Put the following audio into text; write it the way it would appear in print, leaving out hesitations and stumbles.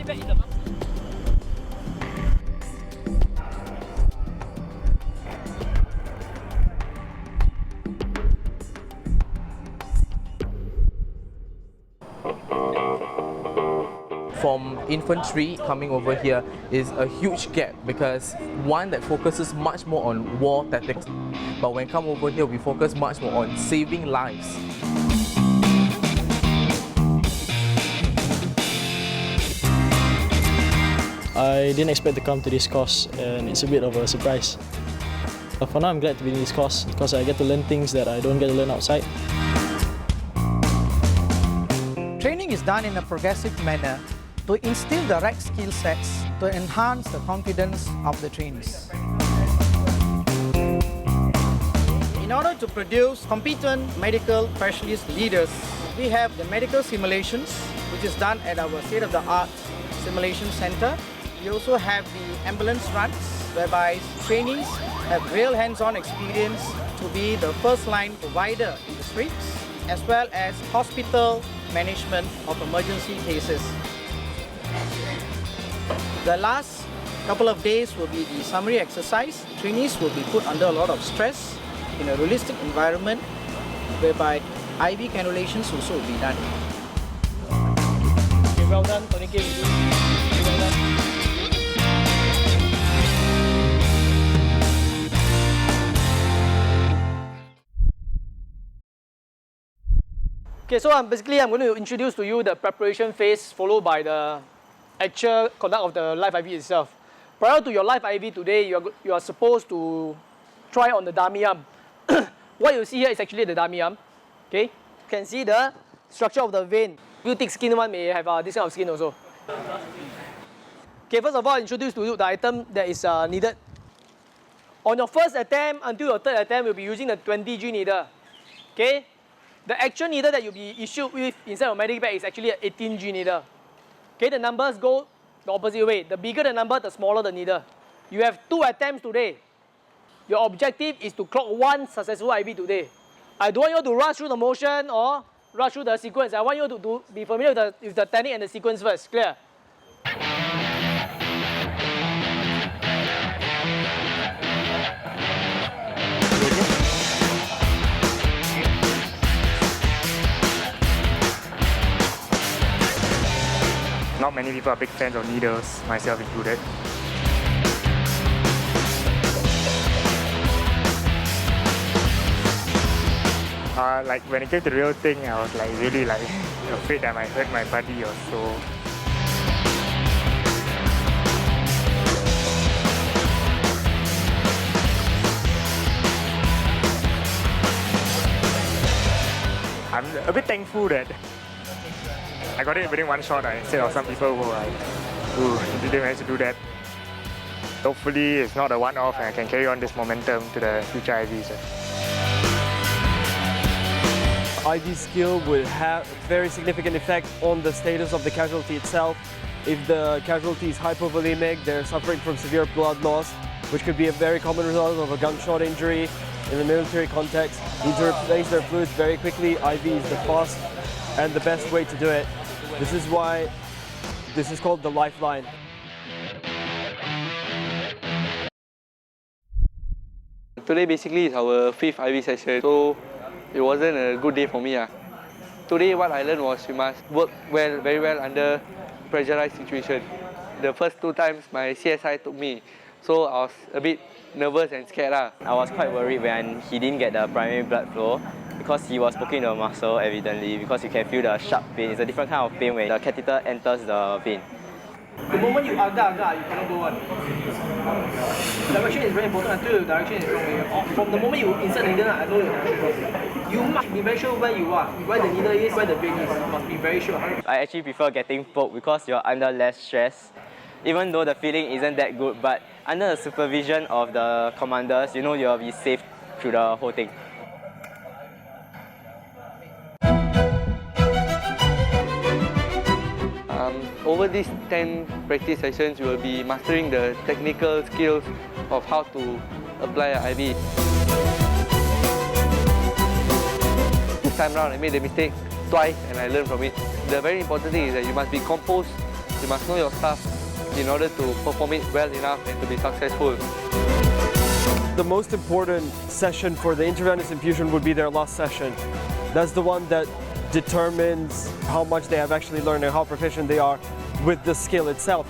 From infantry coming over here is a huge gap because one that focuses much more on war tactics, but when come over here we focus much more on saving lives. I didn't expect to come to this course and it's a bit of a surprise. But for now I'm glad to be in this course because I get to learn things that I don't get to learn outside. Training is done in a progressive manner to instill the right skill sets to enhance the confidence of the trainees. In order to produce competent medical specialist leaders, we have the medical simulations, which is done at our state-of-the-art simulation center. We also have the ambulance runs, whereby trainees have real hands-on experience to be the first-line provider in the streets, as well as hospital management of emergency cases. The last couple of days will be the summary exercise. Trainees will be put under a lot of stress in a realistic environment whereby IV cannulations also will be done. Okay, well done, Tony K. Well done. Okay, so I'm going to introduce to you the preparation phase followed by the actual conduct of the live IV itself. Prior to your live IV today, you are supposed to try on the dummy arm. What you see here is actually the dummy arm. Okay, you can see the structure of the vein. You thick skin one may have this kind of skin also. Okay, first of all, I'll introduce to you the item that is needed. On your first attempt until your third attempt, you'll be using the 20G needle. Okay, the actual needle that you'll be issued with inside your medic bag is actually an 18G needle. Okay, the numbers go the opposite way. The bigger the number, the smaller the needle. You have 2 attempts today. Your objective is to clock 1 successful IV today. I don't want you to rush through the motion or rush through the sequence. I want you to be familiar with the technique and the sequence first. Clear? Not many people are big fans of needles, myself included. Like when it came to the real thing, I was like really afraid that I might hurt my body or so. I'm a bit thankful that I got it within one shot instead of some people who didn't manage to do that. Hopefully it's not a one-off and I can carry on this momentum to the future IVs. IV skill would have a very significant effect on the status of the casualty itself. If the casualty is hypovolemic, they're suffering from severe blood loss, which could be a very common result of a gunshot injury in the military context. Need to replace their fluids very quickly. IV is the fast and the best way to do it. This is why this is called the Lifeline. Today basically is our 5th IV session, so it wasn't a good day for me. Today what I learned was we must work very well under pressurized situation. The first 2 times my CSI took me, so I was a bit nervous and scared. I was quite worried when he didn't get the primary blood flow because he was poking the muscle evidently, because you can feel the sharp pain. It's a different kind of pain when the catheter enters the vein. The moment you agar, you cannot go on. Direction is very important until the direction is wrong. From the moment you insert the needle, I know your direction. You must be very sure where you are, where the needle is, where the vein is. You must be very sure. I actually prefer getting poked because you're under less stress. Even though the feeling isn't that good, but under the supervision of the commanders, you know you'll be safe through the whole thing. Over these 10 practice sessions, you will be mastering the technical skills of how to apply an IV. This time around, I made the mistake twice and I learned from it. The very important thing is that you must be composed You must know your stuff in order to perform it well enough and to be successful. The most important session for the intravenous infusion would be their last session. That's the one that determines how much they have actually learned and how proficient they are with the skill itself.